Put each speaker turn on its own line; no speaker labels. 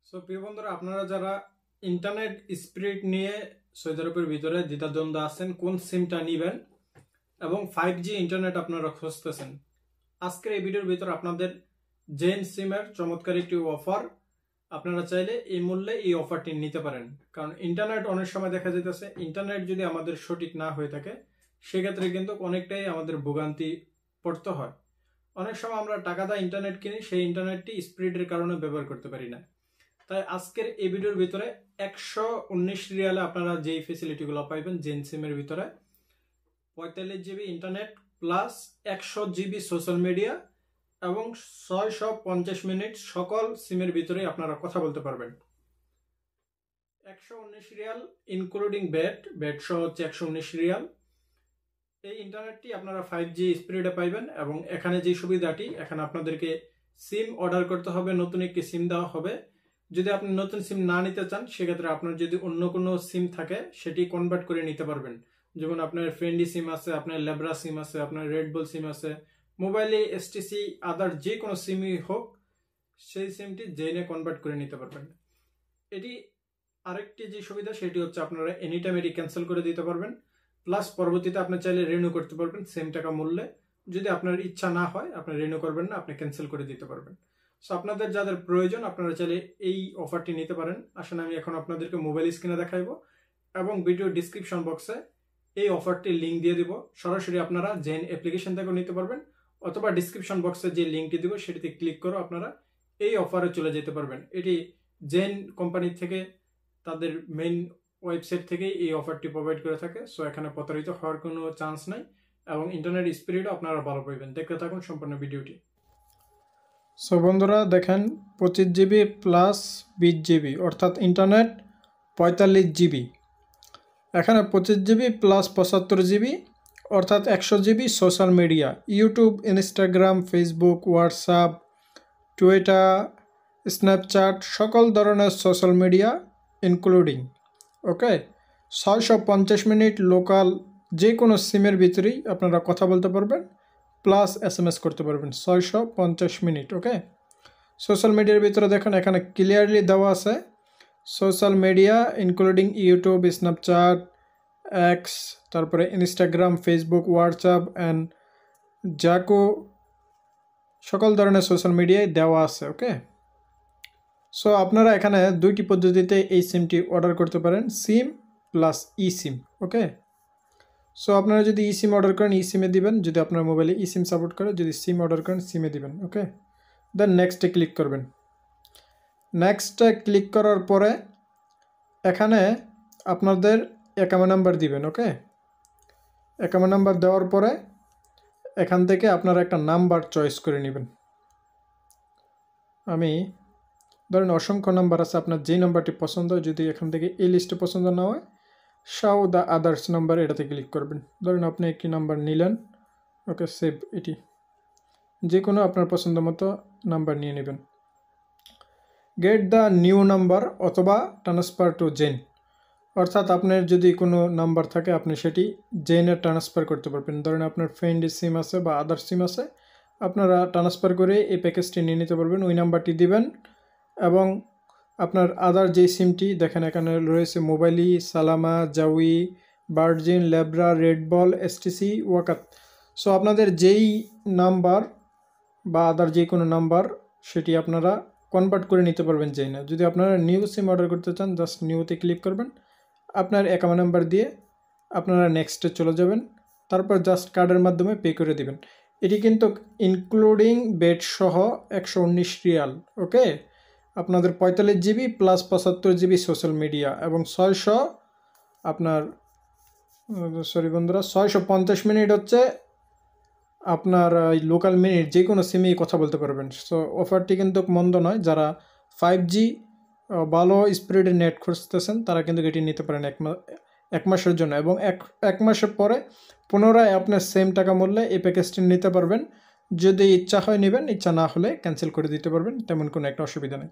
So প্রিয় বন্ধুরা, আপনারা যারা ইন্টারনেট স্পিড নিয়ে সৌদি আরবের ভিতরে দ্বিধাদ্বন্দ্ব আছেন কোন সিমটা নেবেন এবং 5G ইন্টারনেট আপনারা খুঁজতেছেন, আজকের এই ভিডিওর ভিতরে আপনাদের জেন সিমের চমৎকার একটি অফার। আপনারা চাইলে এই মূল্যে এই অফারটি নিতে পারেন, কারণ ইন্টারনেট অনেক সময় দেখা যেতেছে ইন্টারনেট যদি আমাদের সঠিক না হয়ে থাকে সেক্ষেত্রে কিন্তু অনেকটাই আমাদের ভোগান্তি পড়তে হয়। অনেক সময় আমরা টাকা দিয়ে ইন্টারনেট কিনি, সেই ইন্টারনেটটি স্পিডের কারণে ব্যবহার করতে পারি না। তাই আজকের এই ভিডিওর ভিতরে 119 রিয়ালে আপনারা যেই ফেসিলিটিগুলো পাইবেন জেন সিমের ভিতরে 45 GB internet plus 100 GB social media এবং 650 মিনিট সকল সিমের ভিতরে আপনারা কথা বলতে পারবেন। 119 রিয়াল ইনক্লুডিং ব্যাট সহ হচ্ছে 119 রিয়াল। এই ইন্টারনেটটি আপনারা 5G স্পিডে পাইবেন এবং এখানে যে সুবিধাটি, এখানে আপনাদেরকে সিম অর্ডার করতে হবে, নতুন একটি সিম দেওয়া হবে। যদি আপনি নতুন সিম না নিতে চান সেক্ষেত্রে আপনার যদি অন্য কোনো সিম থাকে সেটি কনভার্ট করে নিতে পারবেন। যেমন আপনার ফ্রেন্ডলি সিম আছে, আপনার লেব্রা সিম আছে, আপনার রেডবুল সিম আছে, মোবাইলে এসটিসি আদার যে কোনো সিমই হোক সেই সিমটি জেনে কনভার্ট করে নিতে পারবেন। এটি আরেকটি যে সুবিধা সেটি হচ্ছে আপনারা এনি টাইম এটি ক্যান্সেল করে দিতে পারবেন, প্লাস পরবর্তীতে আপনি চাইলে রিনিউ করতে পারবেন সেম টাকা মূল্যে। যদি আপনার ইচ্ছা না হয় আপনি রিনিউ করবেন না, আপনি ক্যান্সেল করে দিতে পারবেন। সো আপনাদের যাদের প্রয়োজন আপনারা চাইলে এই অফারটি নিতে পারেন। আসেন আমি এখন আপনাদেরকে মোবাইল স্ক্রিনে দেখাইবো এবং ভিডিও ডিসক্রিপশন বক্সে এই অফারটির লিঙ্ক দিয়ে দিব। সরাসরি আপনারা জেন অ্যাপ্লিকেশন থেকেও নিতে পারবেন অথবা ডিসক্রিপশন বক্সে যে লিঙ্কটি দিব সেটিতে ক্লিক করে আপনারা এই অফারে চলে যেতে পারবেন। এটি জেন কোম্পানি থেকে তাদের মেইন ওয়েবসাইট থেকে এই অফারটি প্রোভাইড করে থাকে। সো এখানে প্রতারিত হওয়ার কোনো চান্স নাই এবং ইন্টারনেট স্পিডও আপনারা ভালো পাইবেন। দেখতে থাকুন সম্পূর্ণ ভিডিওটি। সো বন্ধুরা দেখেন 25 জিবি প্লাস 20 জিবি অর্থাৎ ইন্টারনেট 45 জিবি। এখানে 25 জিবি প্লাস 75 জিবি অর্থাৎ 100 GB social media, YouTube, Instagram, Facebook, WhatsApp, Twitter, Snapchat সকল ধরনের সোশ্যাল মিডিয়া ইনক্লুডিং। ওকে, 650 মিনিট লোকাল যে কোনো সিমের ভিতরেই আপনারা কথা বলতে পারবেন, প্লাস SMS করতে পারবেন 650 মিনিট। ওকে, সোশ্যাল মিডিয়ার ভিতরে দেখেন এখানে ক্লিয়ারলি দেওয়া আছে social media including YouTube, Snapchat, X, তারপরে ইনস্টাগ্রাম, ফেসবুক, হোয়াটসঅ্যাপ অ্যান্ড জাকো সকল ধরনের সোশ্যাল মিডিয়ায় দেওয়া আছে। ওকে, সো আপনারা এখানে দুইটি পদ্ধতিতে এই সিমটি অর্ডার করতে পারেন, সিম প্লাস ই সিম। ওকে, সো আপনারা যদি ই সিম অর্ডার করেন ই সিমে দিবেন, যদি আপনার মোবাইলে ই সিম সাপোর্ট করে, যদি সিম অর্ডার করেন সিমে দিবেন। ওকে, দেন নেক্সটে ক্লিক করবেন। নেক্সটে ক্লিক করার পরে এখানে আপনাদের অ্যাকাউন্ট নাম্বার দিবেন। ওকে, অ্যাকাউন্ট নাম্বার দেওয়ার পরে এখান থেকে আপনারা একটা নাম্বার চয়েস করে নেবেন। আমি ধরেন অসংখ্য নাম্বার আছে, আপনার যেই নাম্বারটি পছন্দ হয়, যদি এখান থেকে এই লিস্টে পছন্দ না হয় শাও দ্য আদার্স নাম্বার এটাতে ক্লিক করবেন। ধরেন আপনি একটি নাম্বার নিলেন, ওকে সেভ, এটি যে কোনো আপনার পছন্দ মতো নাম্বার নিয়ে নেবেন। গেট দ্য নিউ নাম্বার অথবা ট্রান্সফার টু জেন, অর্থাৎ আপনার যদি কোনো নাম্বার থাকে আপনি সেটি জেনে ট্রান্সফার করতে পারবেন। ধরেন আপনার ফ্রেন্ডের সিম আছে বা আদার সিম আছে, আপনারা ট্রান্সফার করে এই প্যাকেজটি নিয়ে নিতে পারবেন। ওই নাম্বারটি দিবেন এবং আপনার আদার যে সিমটি দেখেন এখানে রয়েছে মোবাইলি, সালামা, জাউই, ভার্জিন, লেব্রা, রেডবল, এসটিসি, ওয়াকাত। সো আপনাদের যেই নাম্বার বা আদার যে কোনো নাম্বার সেটি আপনারা কনভার্ট করে নিতে পারবেন যেই না। যদি আপনারা নিউ সিম অর্ডার করতে চান জাস্ট নিউতে ক্লিক করবেন, আপনার অ্যাকাউন্ট নাম্বার দিয়ে আপনারা নেক্সটে চলে যাবেন, তারপর জাস্ট কার্ডের মাধ্যমে পে করে দিবেন। এটি কিন্তু ইনক্লুডিং বেড সহ 119 রিয়াল। ওকে, আপনাদের 45 GB plus 75 GB social media এবং 650 মিনিট হচ্ছে আপনার লোকাল মিনিট, যে কোনো সিমেই কথা বলতে পারবেন। সো অফারটি কিন্তু মন্দ নয়, যারা 5G ভালো স্পিডের নেট খুঁজতেছেন তারা কিন্তু এটি নিতে পারেন এক মাসের জন্য, এবং এক মাসের পরে পুনরায় আপনার সেম টাকা মূল্যে এই প্যাকেজটি নিতে পারবেন। যদি ইচ্ছা হয় নেবেন, ইচ্ছা না হলে ক্যান্সেল করে দিতে পারবেন, তেমন কোনো একটা অসুবিধা নেই।